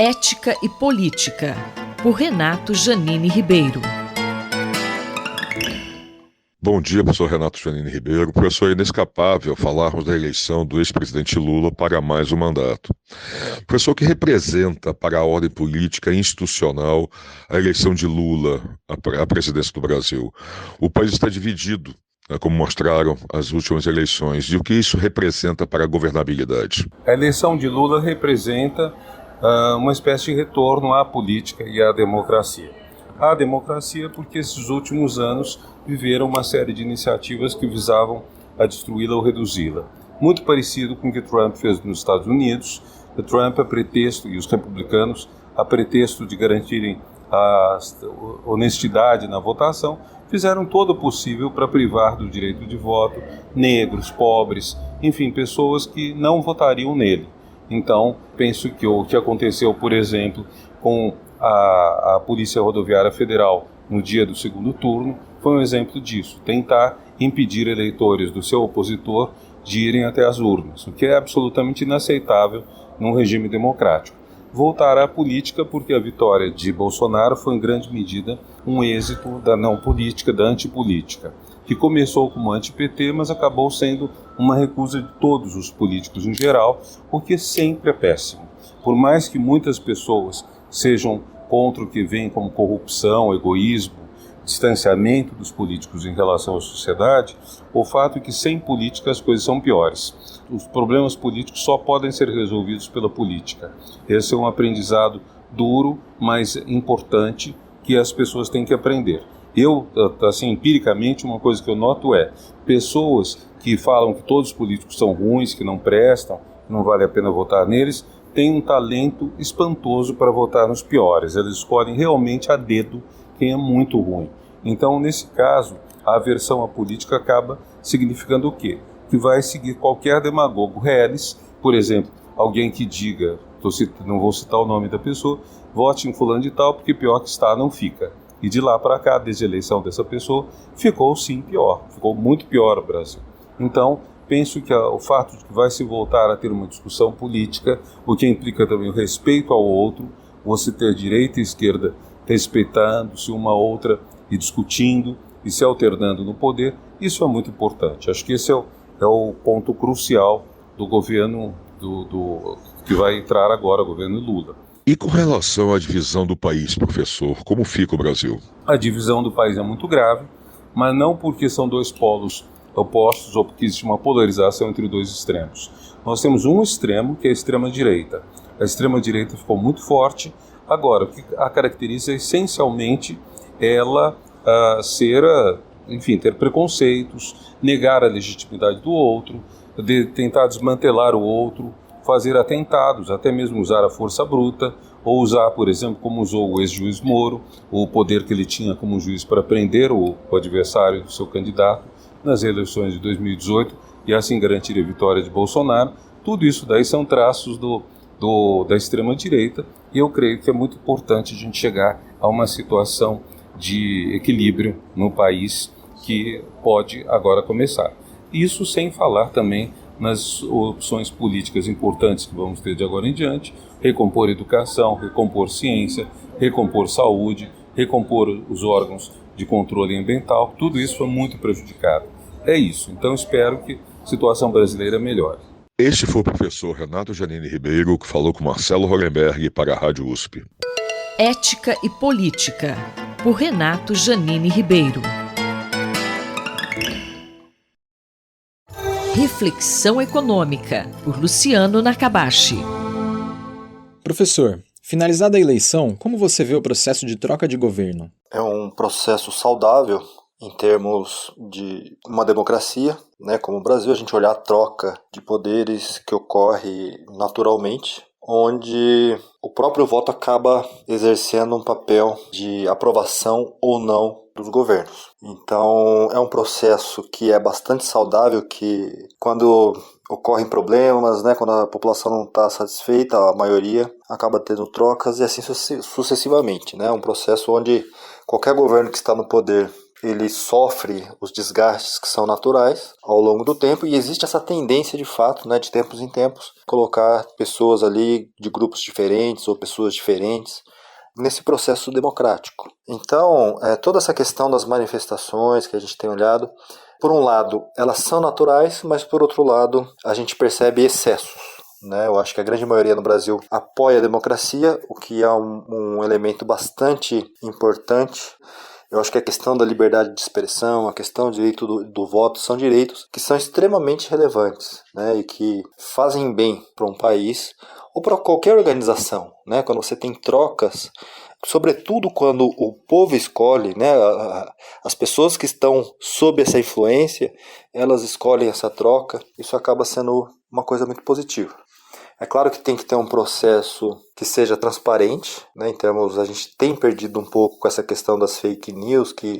Ética e Política, por Renato Janine Ribeiro. Bom dia, professor Renato Janine Ribeiro. Professor, é inescapável falarmos da eleição do ex-presidente Lula para mais um mandato. Professor, que representa para a ordem política e institucional a eleição de Lula à presidência do Brasil? O país está dividido, como mostraram as últimas eleições. E o que isso representa para a governabilidade? A eleição de Lula representa uma espécie de retorno à política e à democracia. A democracia porque esses últimos anos viveram uma série de iniciativas que visavam a destruí-la ou reduzi-la. Muito parecido com o que Trump fez nos Estados Unidos. O Trump, a pretexto, e os republicanos, a pretexto de garantirem a honestidade na votação, fizeram todo o possível para privar do direito de voto negros, pobres, enfim, pessoas que não votariam nele. Então, penso que o que aconteceu, por exemplo, com a Polícia Rodoviária Federal no dia do segundo turno, foi um exemplo disso, tentar impedir eleitores do seu opositor de irem até as urnas, o que é absolutamente inaceitável num regime democrático. Voltar à política porque a vitória de Bolsonaro foi em grande medida um êxito da não política, da antipolítica, que começou como anti-PT, mas acabou sendo uma recusa de todos os políticos em geral, o que sempre é péssimo. Por mais que muitas pessoas sejam contra o que vem como corrupção, egoísmo, distanciamento dos políticos em relação à sociedade, o fato é que sem política as coisas são piores. Os problemas políticos só podem ser resolvidos pela política. Esse é um aprendizado duro, mas importante, que as pessoas têm que aprender. Eu, assim, empiricamente, uma coisa que eu noto é pessoas que falam que todos os políticos são ruins, que não prestam, que não vale a pena votar neles, têm um talento espantoso para votar nos piores. Eles escolhem realmente a dedo quem é muito ruim. Então, nesse caso, a aversão à política acaba significando o quê? Que vai seguir qualquer demagogo reles, por exemplo, alguém que diga, não vou citar o nome da pessoa, vote em fulano de tal, porque pior que está não fica. E de lá para cá, desde a eleição dessa pessoa, ficou sim pior, ficou muito pior o Brasil. Então, penso que o fato de que vai se voltar a ter uma discussão política, o que implica também o respeito ao outro, você ter direita e esquerda respeitando-se uma outra e discutindo e se alternando no poder, isso é muito importante. Acho que esse é o ponto crucial do governo que vai entrar agora, o governo Lula. E com relação à divisão do país, professor, como fica o Brasil? A divisão do país é muito grave, mas não porque são dois polos opostos ou porque existe uma polarização entre dois extremos. Nós temos um extremo, que é a extrema-direita. A extrema-direita ficou muito forte. Agora, o que a caracteriza é essencialmente ela ter preconceitos, negar a legitimidade do outro, tentar desmantelar o outro, fazer atentados, até mesmo usar a força bruta, ou usar, por exemplo, como usou o ex-juiz Moro, o poder que ele tinha como juiz para prender o adversário do seu candidato nas eleições de 2018 e assim garantir a vitória de Bolsonaro. Tudo isso daí são traços da extrema-direita e eu creio que é muito importante a gente chegar a uma situação de equilíbrio no país que pode agora começar. Isso sem falar também nas opções políticas importantes que vamos ter de agora em diante, recompor educação, recompor ciência, recompor saúde, recompor os órgãos de controle ambiental, tudo isso foi muito prejudicado. É isso, então espero que a situação brasileira melhore. Este foi o professor Renato Janine Ribeiro, que falou com Marcelo Hollenberg para a Rádio USP. Ética e Política, por Renato Janine Ribeiro. Reflexão Econômica, por Luciano Nakabashi. Professor, finalizada a eleição, como você vê o processo de troca de governo? É um processo saudável em termos de uma democracia, né? Como o Brasil, a gente olhar a troca de poderes que ocorre naturalmente, onde o próprio voto acaba exercendo um papel de aprovação ou não dos governos. Então, é um processo que é bastante saudável, que quando ocorrem problemas, né, quando a população não está satisfeita, a maioria acaba tendo trocas e assim sucessivamente. Né? É um processo onde qualquer governo que está no poder ele sofre os desgastes que são naturais ao longo do tempo e existe essa tendência de fato, né, de tempos em tempos, colocar pessoas ali de grupos diferentes ou pessoas diferentes nesse processo democrático. Então, toda essa questão das manifestações que a gente tem olhado, por um lado, elas são naturais, mas por outro lado, a gente percebe excessos. Eu acho que a grande maioria no Brasil apoia a democracia, o que é um elemento bastante importante. Eu acho que a questão da liberdade de expressão, a questão do direito do voto são direitos que são extremamente relevantes, e que fazem bem para um país ou para qualquer organização. Quando você tem trocas, sobretudo quando o povo escolhe, as pessoas que estão sob essa influência, elas escolhem essa troca, isso acaba sendo uma coisa muito positiva. É claro que tem que ter um processo que seja transparente, em termos, a gente tem perdido um pouco com essa questão das fake news, que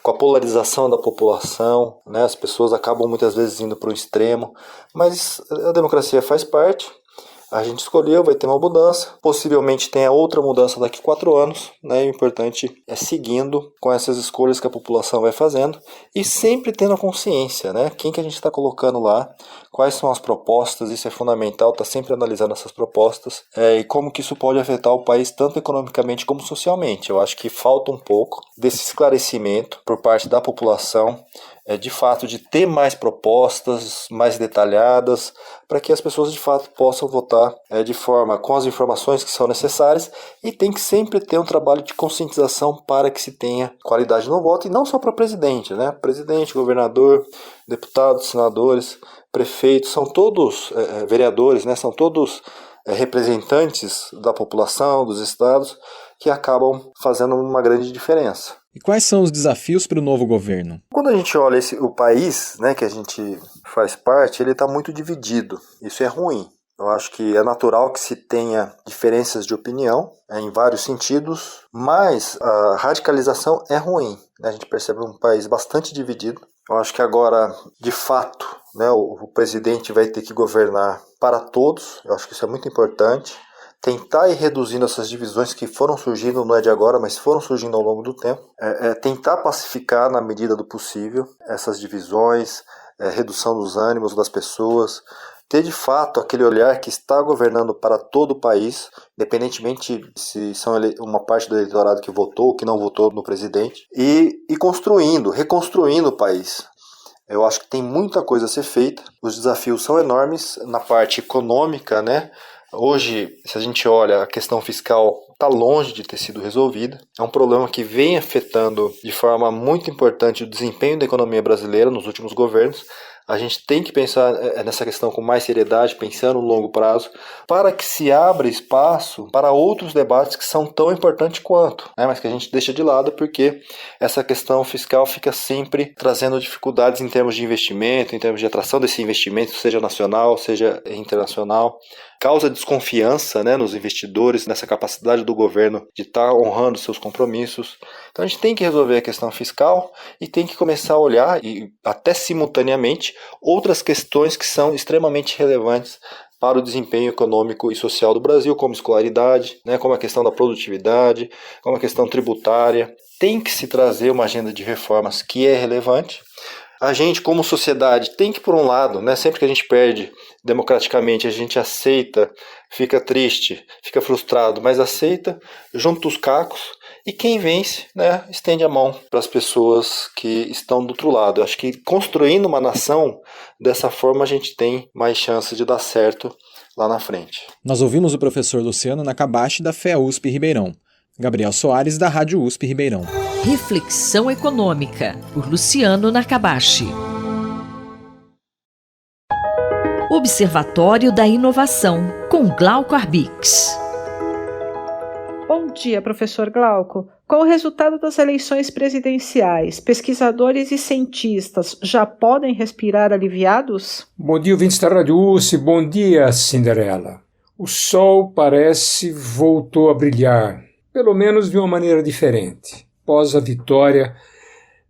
com a polarização da população, as pessoas acabam muitas vezes indo para um extremo, mas a democracia faz parte. A gente escolheu, vai ter uma mudança, possivelmente tenha outra mudança daqui a 4 anos, e o importante é seguindo com essas escolhas que a população vai fazendo e sempre tendo a consciência, quem que a gente está colocando lá, quais são as propostas, isso é fundamental, está sempre analisando essas propostas e como que isso pode afetar o país tanto economicamente como socialmente. Eu acho que falta um pouco desse esclarecimento por parte da população, de fato, de ter mais propostas mais detalhadas, para que as pessoas de fato possam votar de forma com as informações que são necessárias, e tem que sempre ter um trabalho de conscientização para que se tenha qualidade no voto, e não só para presidente, presidente, governador, deputados, senadores, prefeitos, são todos vereadores, são todos representantes da população, dos estados, que acabam fazendo uma grande diferença. E quais são os desafios para o novo governo? Quando a gente olha o país, que a gente faz parte, ele está muito dividido. Isso é ruim. Eu acho que é natural que se tenha diferenças de opinião, em vários sentidos, mas a radicalização é ruim. A gente percebe um país bastante dividido. Eu acho que agora, de fato, o presidente vai ter que governar para todos. Eu acho que isso é muito importante. Tentar ir reduzindo essas divisões que foram surgindo, não é de agora, mas foram surgindo ao longo do tempo. Tentar pacificar na medida do possível essas divisões, redução dos ânimos das pessoas, ter de fato aquele olhar que está governando para todo o país, independentemente se são uma parte do eleitorado que votou ou que não votou no presidente, e reconstruindo o país. Eu acho que tem muita coisa a ser feita, os desafios são enormes na parte econômica, Hoje, se a gente olha, a questão fiscal está longe de ter sido resolvida. É um problema que vem afetando de forma muito importante o desempenho da economia brasileira nos últimos governos. A gente tem que pensar nessa questão com mais seriedade, pensando no longo prazo, para que se abra espaço para outros debates que são tão importantes quanto, mas que a gente deixa de lado porque essa questão fiscal fica sempre trazendo dificuldades em termos de investimento, em termos de atração desse investimento, seja nacional, seja internacional. Causa desconfiança nos investidores, nessa capacidade do governo de estar honrando seus compromissos. Então a gente tem que resolver a questão fiscal e tem que começar a olhar, e até simultaneamente, outras questões que são extremamente relevantes para o desempenho econômico e social do Brasil, como escolaridade, como a questão da produtividade, como a questão tributária. Tem que se trazer uma agenda de reformas que é relevante. A gente, como sociedade, tem que, por um lado, sempre que a gente perde democraticamente, a gente aceita, fica triste, fica frustrado, mas aceita, junta os cacos, e quem vence, estende a mão para as pessoas que estão do outro lado. Eu acho que construindo uma nação, dessa forma a gente tem mais chance de dar certo lá na frente. Nós ouvimos o professor Luciano Nakabashi, da FEA-USP Ribeirão. Gabriel Soares, da Rádio USP Ribeirão. Reflexão Econômica, por Luciano Nakabashi. Observatório da Inovação, com Glauco Arbix. Bom dia, professor Glauco. Com o resultado das eleições presidenciais, pesquisadores e cientistas já podem respirar aliviados? Bom dia, ouvintes da Rádio USP. Bom dia, Cinderela. O sol parece voltou a brilhar, pelo menos de uma maneira diferente. Após a vitória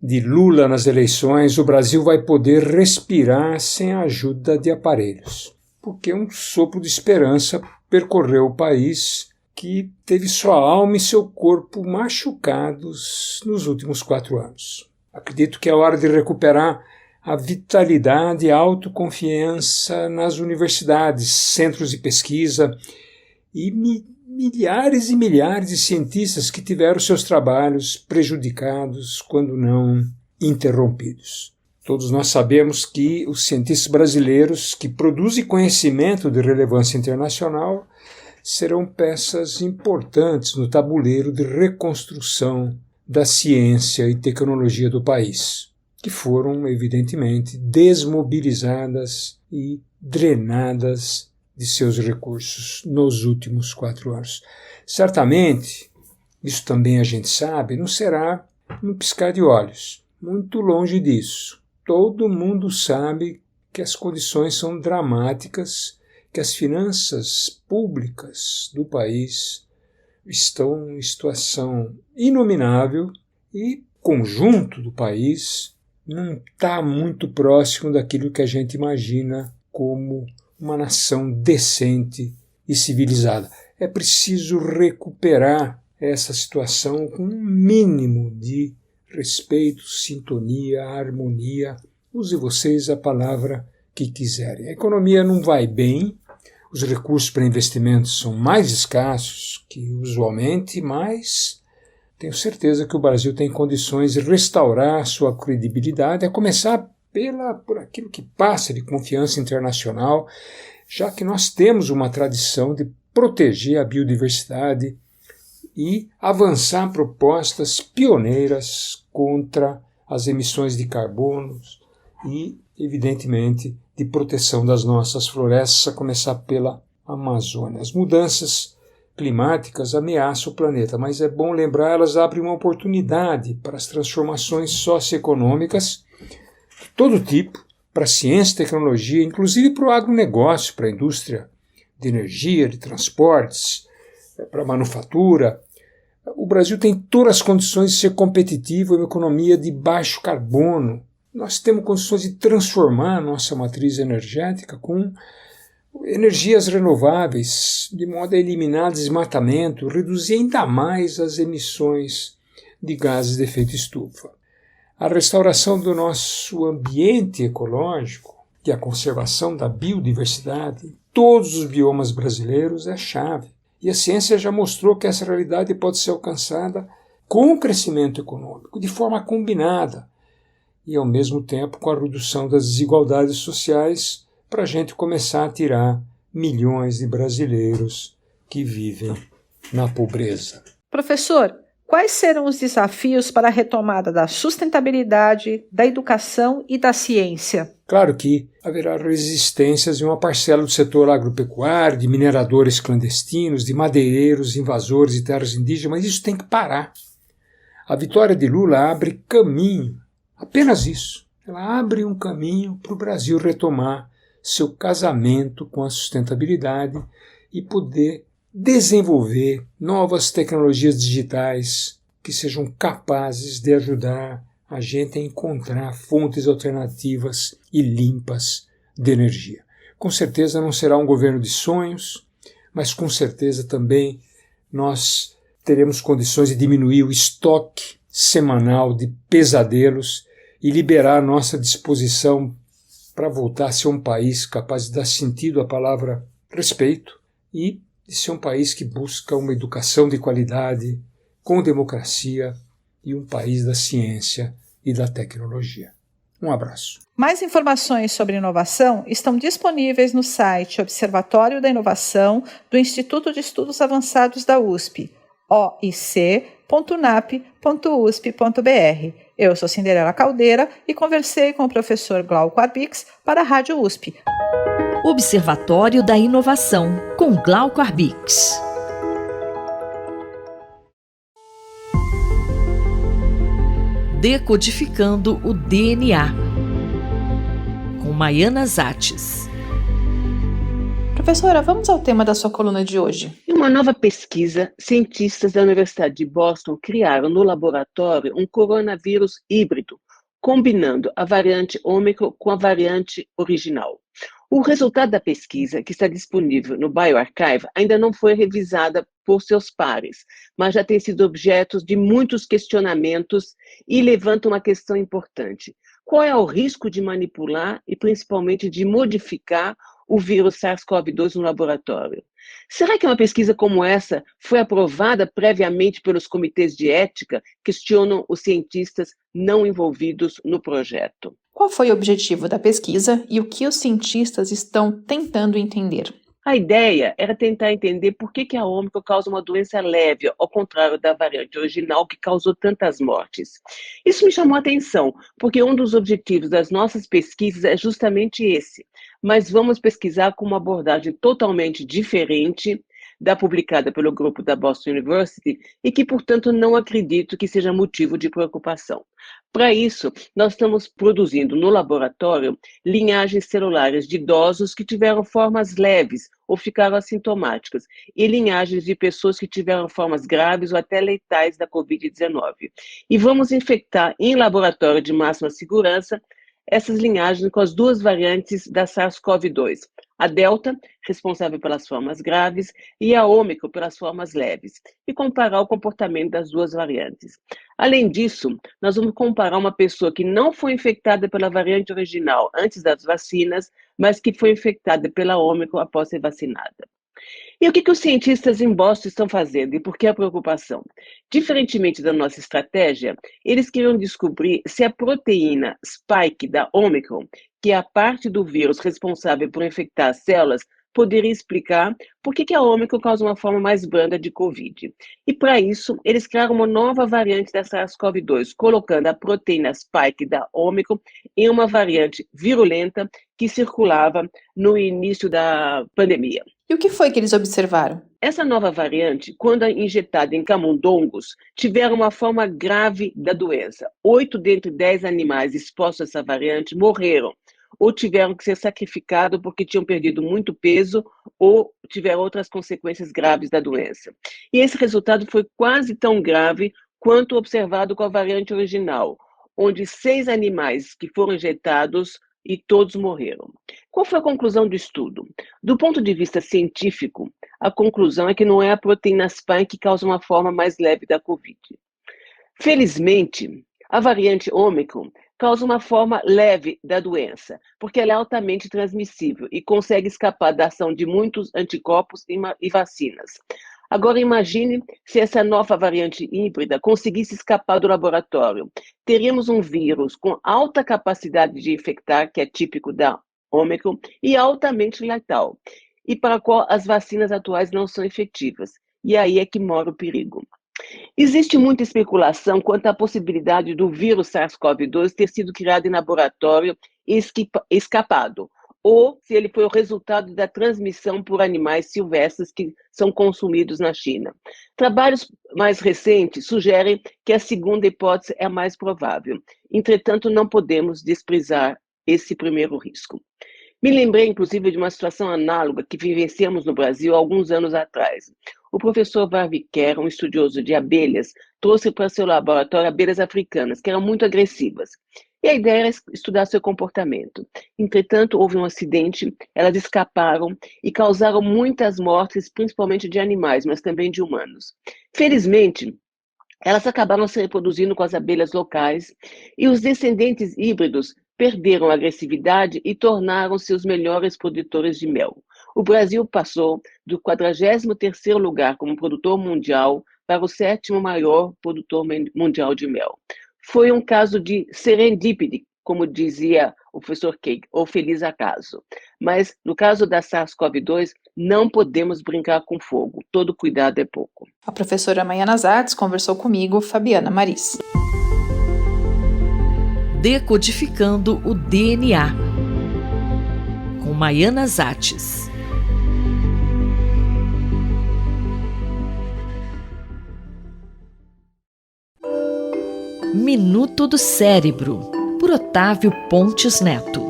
de Lula nas eleições, o Brasil vai poder respirar sem a ajuda de aparelhos, porque um sopro de esperança percorreu o país que teve sua alma e seu corpo machucados nos últimos 4 anos. Acredito que é hora de recuperar a vitalidade e a autoconfiança nas universidades, centros de pesquisa e milhares e milhares de cientistas que tiveram seus trabalhos prejudicados, quando não interrompidos. Todos nós sabemos que os cientistas brasileiros que produzem conhecimento de relevância internacional serão peças importantes no tabuleiro de reconstrução da ciência e tecnologia do país, que foram, evidentemente, desmobilizadas e drenadas de seus recursos nos últimos 4 anos. Certamente, isso também a gente sabe, não será um piscar de olhos. Muito longe disso. Todo mundo sabe que as condições são dramáticas, que as finanças públicas do país estão em situação inominável e o conjunto do país não está muito próximo daquilo que a gente imagina como uma nação decente e civilizada. É preciso recuperar essa situação com um mínimo de respeito, sintonia, harmonia. Use vocês a palavra que quiserem. A economia não vai bem, os recursos para investimentos são mais escassos que usualmente, mas tenho certeza que o Brasil tem condições de restaurar sua credibilidade, a começar por aquilo que passa de confiança internacional, já que nós temos uma tradição de proteger a biodiversidade e avançar propostas pioneiras contra as emissões de carbono e, evidentemente, de proteção das nossas florestas, a começar pela Amazônia. As mudanças climáticas ameaçam o planeta, mas é bom lembrar, elas abrem uma oportunidade para as transformações socioeconômicas de todo tipo, para a ciência e tecnologia, inclusive para o agronegócio, para a indústria de energia, de transportes, para a manufatura. O Brasil tem todas as condições de ser competitivo em uma economia de baixo carbono. Nós temos condições de transformar a nossa matriz energética com energias renováveis, de modo a eliminar desmatamento, reduzir ainda mais as emissões de gases de efeito estufa. A restauração do nosso ambiente ecológico e a conservação da biodiversidade em todos os biomas brasileiros é chave. E a ciência já mostrou que essa realidade pode ser alcançada com o crescimento econômico, de forma combinada, e ao mesmo tempo com a redução das desigualdades sociais, para a gente começar a tirar milhões de brasileiros que vivem na pobreza. Professor, quais serão os desafios para a retomada da sustentabilidade, da educação e da ciência? Claro que haverá resistências em uma parcela do setor agropecuário, de mineradores clandestinos, de madeireiros invasores de terras indígenas, mas isso tem que parar. A vitória de Lula abre caminho, apenas isso. Ela abre um caminho para o Brasil retomar seu casamento com a sustentabilidade e poder desenvolver novas tecnologias digitais que sejam capazes de ajudar a gente a encontrar fontes alternativas e limpas de energia. Com certeza não será um governo de sonhos, mas com certeza também nós teremos condições de diminuir o estoque semanal de pesadelos e liberar a nossa disposição para voltar a ser um país capaz de dar sentido à palavra respeito e de ser um país que busca uma educação de qualidade, com democracia e um país da ciência e da tecnologia. Um abraço. Mais informações sobre inovação estão disponíveis no site Observatório da Inovação do Instituto de Estudos Avançados da USP, oic.unap.usp.br. Eu sou Cinderela Caldeira e conversei com o professor Glauco Arbix para a Rádio USP. Observatório da Inovação, com Glauco Arbix. Decodificando o DNA, com Maiana Zates. Professora, vamos ao tema da sua coluna de hoje. Em uma nova pesquisa, cientistas da Universidade de Boston criaram no laboratório um coronavírus híbrido, combinando a variante Ômicron com a variante original. O resultado da pesquisa, que está disponível no bioRxiv, ainda não foi revisada por seus pares, mas já tem sido objeto de muitos questionamentos e levanta uma questão importante. Qual é o risco de manipular e, principalmente, de modificar o vírus SARS-CoV-2 no laboratório? Será que uma pesquisa como essa foi aprovada previamente pelos comitês de ética? Questionam os cientistas não envolvidos no projeto. Qual foi o objetivo da pesquisa e o que os cientistas estão tentando entender? A ideia era tentar entender por que a Ômicron causa uma doença leve, ao contrário da variante original que causou tantas mortes. Isso me chamou a atenção, porque um dos objetivos das nossas pesquisas é justamente esse. Mas vamos pesquisar com uma abordagem totalmente diferente da publicada pelo grupo da Boston University e que, portanto, não acredito que seja motivo de preocupação. Para isso, nós estamos produzindo no laboratório linhagens celulares de idosos que tiveram formas leves ou ficaram assintomáticas e linhagens de pessoas que tiveram formas graves ou até letais da Covid-19. E vamos infectar em laboratório de máxima segurança essas linhagens com as duas variantes da SARS-CoV-2, a Delta, responsável pelas formas graves, e a Ômicron, pelas formas leves, e comparar o comportamento das duas variantes. Além disso, nós vamos comparar uma pessoa que não foi infectada pela variante original antes das vacinas, mas que foi infectada pela Ômicron após ser vacinada. E o que os cientistas em Boston estão fazendo e por que a preocupação? Diferentemente da nossa estratégia, eles queriam descobrir se a proteína spike da Ômicron, que é a parte do vírus responsável por infectar as células, poderia explicar por que a Ômicron causa uma forma mais branda de Covid. E para isso, eles criaram uma nova variante da SARS-CoV-2, colocando a proteína spike da Ômicron em uma variante virulenta que circulava no início da pandemia. E o que foi que eles observaram? Essa nova variante, quando injetada em camundongos, tiveram uma forma grave da doença. 8 dentre 10 animais expostos a essa variante morreram ou tiveram que ser sacrificados porque tinham perdido muito peso ou tiveram outras consequências graves da doença. E esse resultado foi quase tão grave quanto observado com a variante original, onde 6 animais que foram injetados e todos morreram. Qual foi a conclusão do estudo? Do ponto de vista científico, a conclusão é que não é a proteína spike que causa uma forma mais leve da Covid. Felizmente, a variante Ômicron causa uma forma leve da doença, porque ela é altamente transmissível e consegue escapar da ação de muitos anticorpos e vacinas. Agora imagine se essa nova variante híbrida conseguisse escapar do laboratório. Teríamos um vírus com alta capacidade de infectar, que é típico da Ômicron, e altamente letal, e para a qual as vacinas atuais não são efetivas. E aí é que mora o perigo. Existe muita especulação quanto à possibilidade do vírus SARS-CoV-2 ter sido criado em laboratório e escapado, ou se ele foi o resultado da transmissão por animais silvestres que são consumidos na China. Trabalhos mais recentes sugerem que a segunda hipótese é a mais provável. Entretanto, não podemos desprezar esse primeiro risco. Me lembrei, inclusive, de uma situação análoga que vivenciamos no Brasil há alguns anos atrás. O professor Varviker, um estudioso de abelhas, trouxe para seu laboratório abelhas africanas, que eram muito agressivas. E a ideia era estudar seu comportamento. Entretanto, houve um acidente, elas escaparam e causaram muitas mortes, principalmente de animais, mas também de humanos. Felizmente, elas acabaram se reproduzindo com as abelhas locais e os descendentes híbridos perderam a agressividade e tornaram-se os melhores produtores de mel. O Brasil passou do 43º lugar como produtor mundial para o 7º maior produtor mundial de mel. Foi um caso de serendipity, como dizia o professor Cake, ou feliz acaso. Mas, no caso da SARS-CoV-2, não podemos brincar com fogo. Todo cuidado é pouco. A professora Maiana Zatz conversou comigo, Fabiana Maris. Decodificando o DNA, com Maiana Zatz. Minuto do Cérebro, por Otávio Pontes Neto.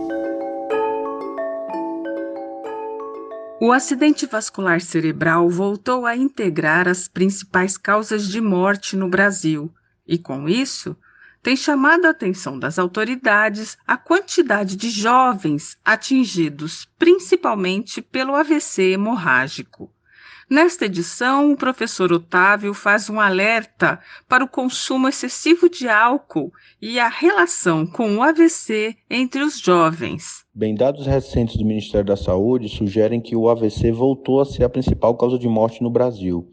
O acidente vascular cerebral voltou a integrar as principais causas de morte no Brasil e, com isso, tem chamado a atenção das autoridades a quantidade de jovens atingidos principalmente pelo AVC hemorrágico. Nesta edição, o professor Otávio faz um alerta para o consumo excessivo de álcool e a relação com o AVC entre os jovens. Bem, dados recentes do Ministério da Saúde sugerem que o AVC voltou a ser a principal causa de morte no Brasil.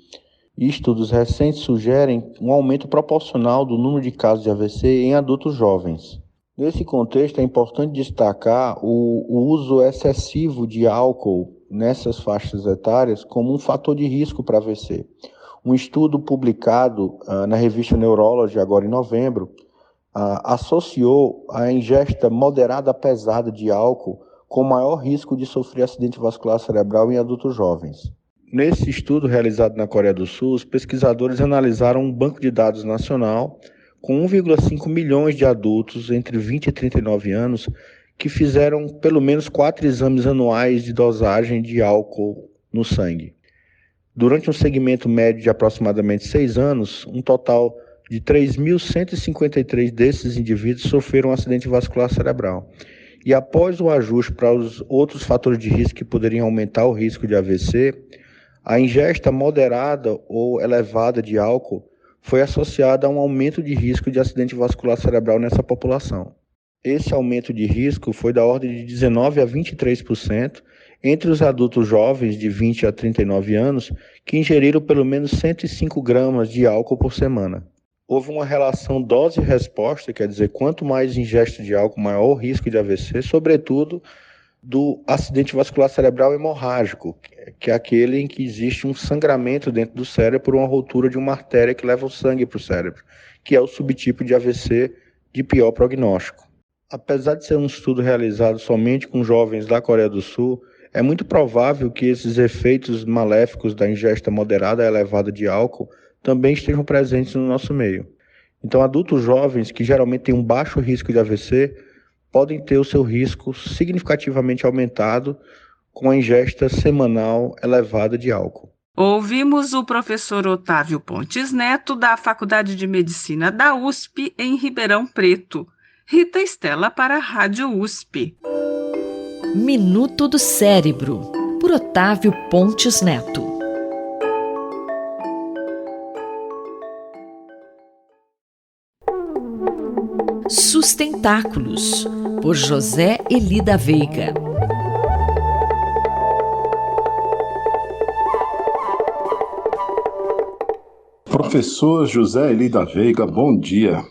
E estudos recentes sugerem um aumento proporcional do número de casos de AVC em adultos jovens. Nesse contexto, é importante destacar o uso excessivo de álcool nessas faixas etárias como um fator de risco para AVC. Um estudo publicado na revista Neurology, agora em novembro, associou a ingesta moderada a pesada de álcool com maior risco de sofrer acidente vascular cerebral em adultos jovens. Nesse estudo realizado na Coreia do Sul, os pesquisadores analisaram um banco de dados nacional com 1,5 milhões de adultos entre 20 e 39 anos que fizeram pelo menos 4 exames anuais de dosagem de álcool no sangue. Durante um segmento médio de aproximadamente 6 anos, um total de 3.153 desses indivíduos sofreram um acidente vascular cerebral. E após o ajuste para os outros fatores de risco que poderiam aumentar o risco de AVC, a ingesta moderada ou elevada de álcool foi associada a um aumento de risco de acidente vascular cerebral nessa população. Esse aumento de risco foi da ordem de 19% a 23% entre os adultos jovens de 20 a 39 anos que ingeriram pelo menos 105 gramas de álcool por semana. Houve uma relação dose-resposta, quer dizer, quanto mais ingesta de álcool, maior o risco de AVC, sobretudo do acidente vascular cerebral hemorrágico, que é aquele em que existe um sangramento dentro do cérebro por uma rotura de uma artéria que leva o sangue para o cérebro, que é o subtipo de AVC de pior prognóstico. Apesar de ser um estudo realizado somente com jovens da Coreia do Sul, é muito provável que esses efeitos maléficos da ingesta moderada a elevada de álcool também estejam presentes no nosso meio. Então, adultos jovens que geralmente têm um baixo risco de AVC podem ter o seu risco significativamente aumentado com a ingesta semanal elevada de álcool. Ouvimos o professor Otávio Pontes Neto, da Faculdade de Medicina da USP, em Ribeirão Preto. Rita Estela para a Rádio USP. Minuto do Cérebro, por Otávio Pontes Neto. Sustentáculos, por José Elida Veiga. Professor José Elida Veiga, bom dia.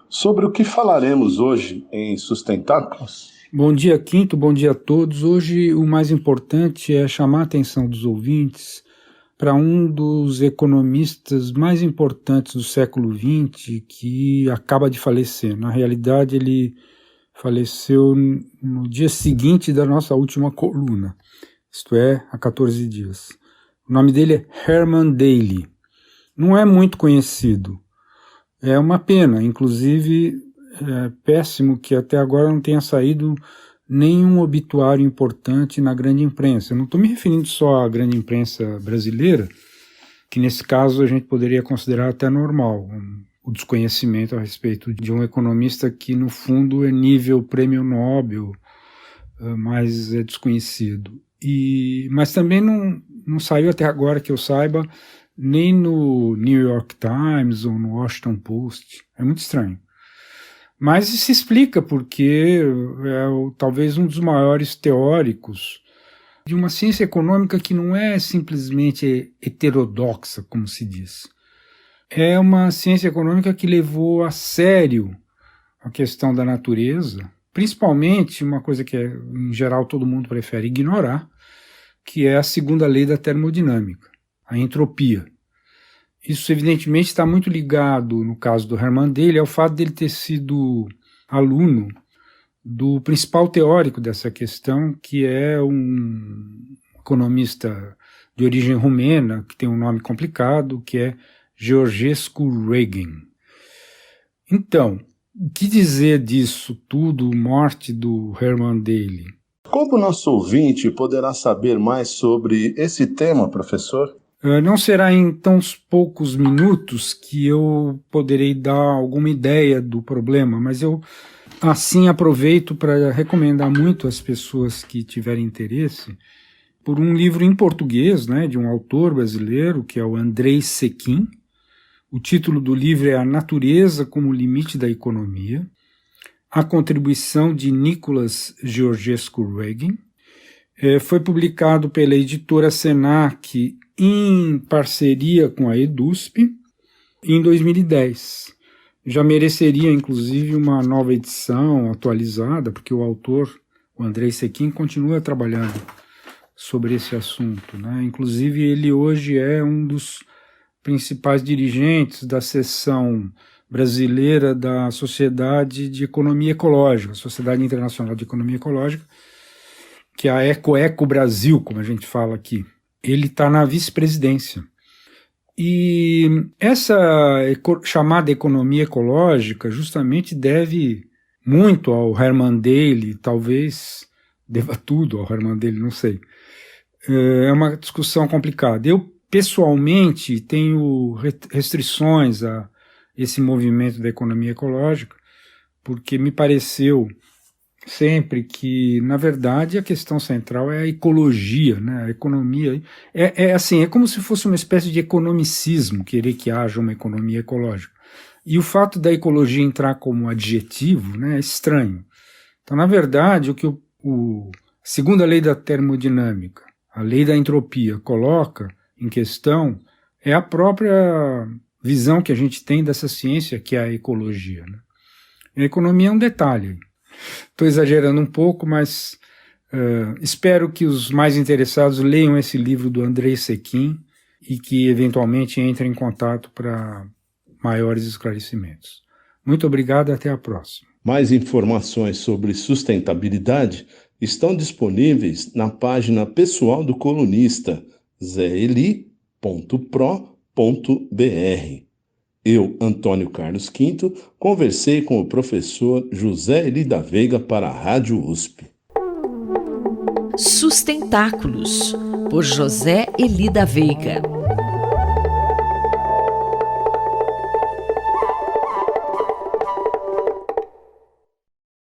Sobre o que falaremos hoje em Sustentáculos? Bom dia, Quinto, bom dia a todos. Hoje o mais importante é chamar a atenção dos ouvintes para um dos economistas mais importantes do século XX que acaba de falecer. Na realidade, ele faleceu no dia seguinte da nossa última coluna, isto é, há 14 dias. O nome dele é Herman Daly. Não é muito conhecido. É uma pena, inclusive é péssimo que até agora não tenha saído nenhum obituário importante na grande imprensa. Eu não estou me referindo só à grande imprensa brasileira, que nesse caso a gente poderia considerar até normal, o desconhecimento a respeito de um economista que no fundo é nível prêmio Nobel, mas é desconhecido. Mas também não saiu até agora que eu saiba, nem no New York Times ou no Washington Post. É muito estranho. Mas se explica porque é talvez um dos maiores teóricos de uma ciência econômica que não é simplesmente heterodoxa, como se diz. É uma ciência econômica que levou a sério a questão da natureza, principalmente uma coisa que, em geral, todo mundo prefere ignorar, que é a segunda lei da termodinâmica, a entropia. Isso, evidentemente, está muito ligado, no caso do Herman Daly, ao fato dele ter sido aluno do principal teórico dessa questão, que é um economista de origem romena, que tem um nome complicado, que é Georgescu Reagan. Então, o que dizer disso tudo, morte do Herman Daly? Como o nosso ouvinte poderá saber mais sobre esse tema, professor? Não será em tão poucos minutos que eu poderei dar alguma ideia do problema, mas eu assim aproveito para recomendar muito às pessoas que tiverem interesse por um livro em português, né, de um autor brasileiro, que é o Andrei Sequin. O título do livro é A Natureza como Limite da Economia, a contribuição de Nicholas Georgescu-Roegen. Foi publicado pela editora Senac em parceria com a EDUSP em 2010. Já mereceria, inclusive, uma nova edição atualizada, porque o autor, o Andrei Sequin, continua trabalhando sobre esse assunto, né? Inclusive, ele hoje é um dos principais dirigentes da seção brasileira da Sociedade de Economia Ecológica, Sociedade Internacional de Economia Ecológica, que é a Eco Brasil, como a gente fala aqui. Ele está na vice-presidência. E essa chamada economia ecológica justamente deve muito ao Herman Daly, talvez deva tudo ao Herman Daly, não sei. É uma discussão complicada. Eu, pessoalmente, tenho restrições a esse movimento da economia ecológica, porque me pareceu sempre que, na verdade, a questão central é a ecologia, né? A economia assim, é como se fosse uma espécie de economicismo querer que haja uma economia ecológica. E o fato da ecologia entrar como adjetivo, né, é estranho. Então, na verdade, o que a segunda lei da termodinâmica, a lei da entropia, coloca em questão é a própria visão que a gente tem dessa ciência, que é a ecologia, né? A economia é um detalhe. Estou exagerando um pouco, mas espero que os mais interessados leiam esse livro do Andrei Sequin e que eventualmente entrem em contato para maiores esclarecimentos. Muito obrigado e até a próxima. Mais informações sobre sustentabilidade estão disponíveis na página pessoal do colunista zeli.pro.br. Eu, Antônio Carlos Quinto, conversei com o professor José Eli da Veiga para a Rádio USP. Sustentáculos, por José Eli da Veiga.